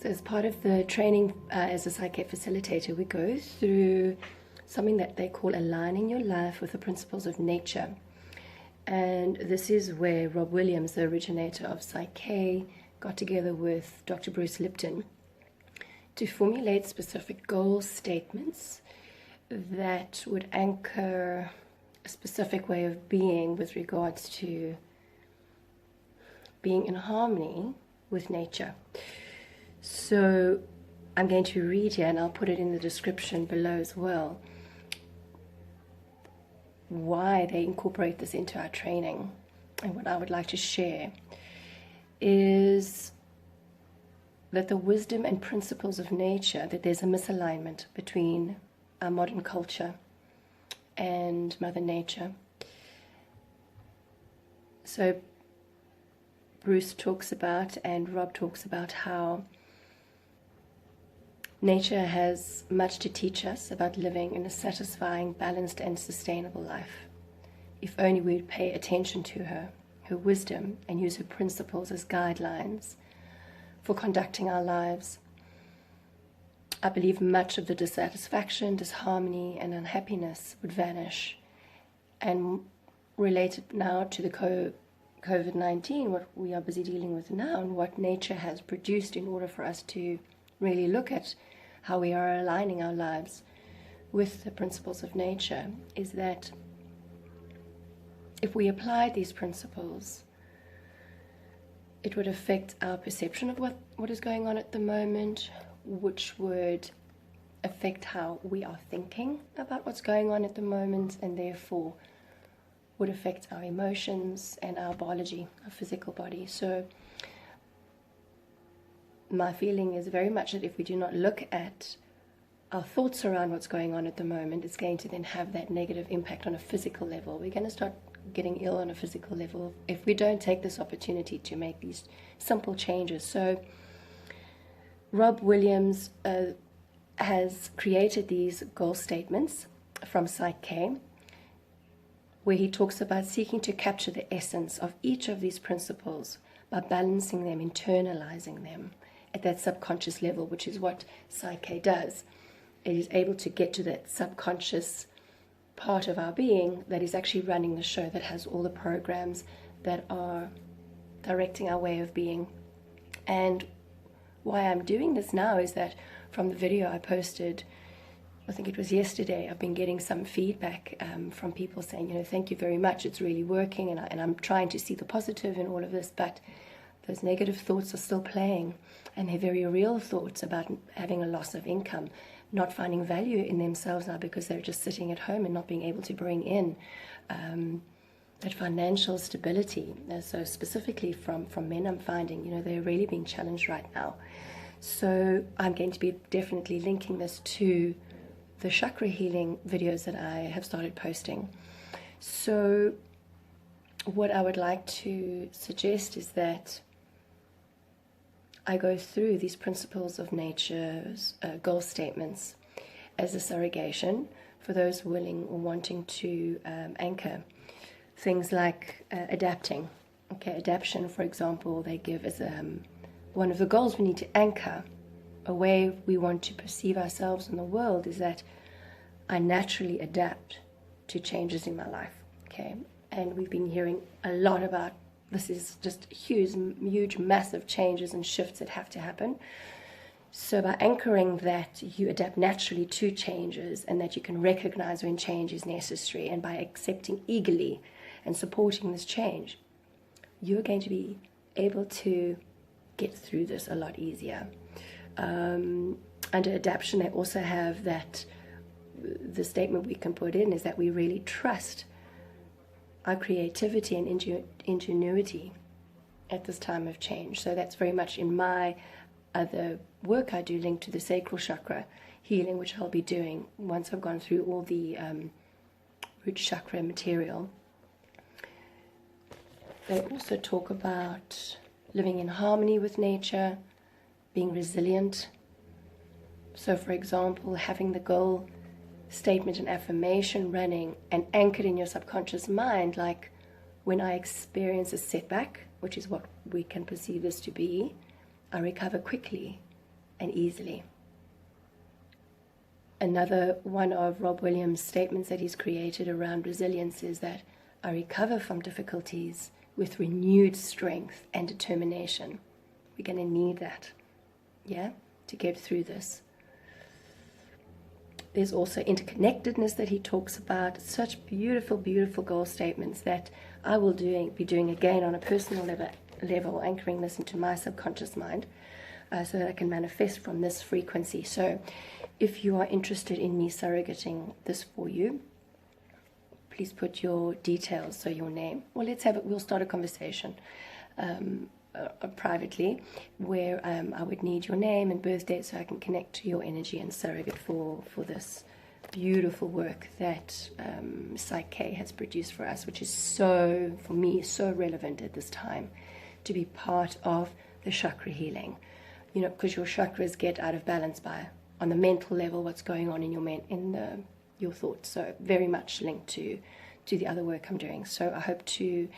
So as part of the training as a PSYCH-K Facilitator, we go through something that they call aligning your life with the principles of nature. And this is where Rob Williams, the originator of PSYCH-K, got together with Dr. Bruce Lipton to formulate specific goal statements that would anchor a specific way of being with regards to being in harmony with nature. So I'm going to read here, and I'll put it in the description below as well, why they incorporate this into our training. And what I would like to share is that the wisdom and principles of nature, that there's a misalignment between our modern culture and Mother Nature. So Bruce talks about, and Rob talks about, how nature has much to teach us about living in a satisfying, balanced, and sustainable life. If only we would pay attention to her wisdom, and use her principles as guidelines for conducting our lives. I believe much of the dissatisfaction, disharmony, and unhappiness would vanish. And related now to the COVID-19, what we are busy dealing with now, and what nature has produced in order for us to really look at how we are aligning our lives with the principles of nature, is that if we applied these principles, it would affect our perception of what is going on at the moment, which would affect how we are thinking about what's going on at the moment, and therefore would affect our emotions and our biology, our physical body. So my feeling is very much that if we do not look at our thoughts around what's going on at the moment, it's going to then have that negative impact on a physical level. We're going to start getting ill on a physical level if we don't take this opportunity to make these simple changes. So Rob Williams has created these goal statements from PSYCH-K, where he talks about seeking to capture the essence of each of these principles by balancing them, internalizing them at that subconscious level, which is what PSYCH-K does. It is able to get to that subconscious part of our being that is actually running the show, that has all the programs that are directing our way of being. And why I'm doing this now is that from the video I posted, I think it was yesterday, I've been getting some feedback from people saying, thank you very much, it's really working, and I'm trying to see the positive in all of this, but those negative thoughts are still playing, and they're very real thoughts about having a loss of income, not finding value in themselves now because they're just sitting at home and not being able to bring in that financial stability. So specifically from men, I'm finding, they're really being challenged right now. So I'm going to be definitely linking this to the chakra healing videos that I have started posting. So what I would like to suggest is that I go through these principles of nature's goal statements as a surrogation for those willing or wanting to anchor things like adapting. Okay, adaptation, for example, they give as one of the goals we need to anchor. A way we want to perceive ourselves in the world is that I naturally adapt to changes in my life. Okay, and we've been hearing a lot about this is just huge, massive changes and shifts that have to happen. So by anchoring that you adapt naturally to changes and that you can recognize when change is necessary, and by accepting eagerly and supporting this change, you're going to be able to get through this a lot easier. Under adaptation, they also have that the statement we can put in is that we really trust our creativity and ingenuity at this time of change. So that's very much in my other work I do linked to the sacral chakra healing, which I'll be doing once I've gone through all the root chakra material. They also talk about living in harmony with nature, being resilient. So for example, having the goal statement and affirmation running and anchored in your subconscious mind, like when I experience a setback, which is what we can perceive this to be, I recover quickly and easily. Another one of Rob Williams' statements that he's created around resilience is that I recover from difficulties with renewed strength and determination. We're going to need that, to get through this. There's also interconnectedness that he talks about. Such beautiful, beautiful goal statements that I will be doing again on a personal level, anchoring this into my subconscious mind so that I can manifest from this frequency. So if you are interested in me surrogating this for you, please put your details, so your name. Well, we'll start a conversation privately where I would need your name and birth date so I can connect to your energy and surrogate for this beautiful work that PSYCH-K has produced for us, which is so, for me, so relevant at this time to be part of the chakra healing. Because your chakras get out of balance on the mental level, what's going on in your thoughts. So very much linked to the other work I'm doing. So I hope to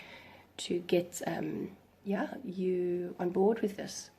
get you on board with this.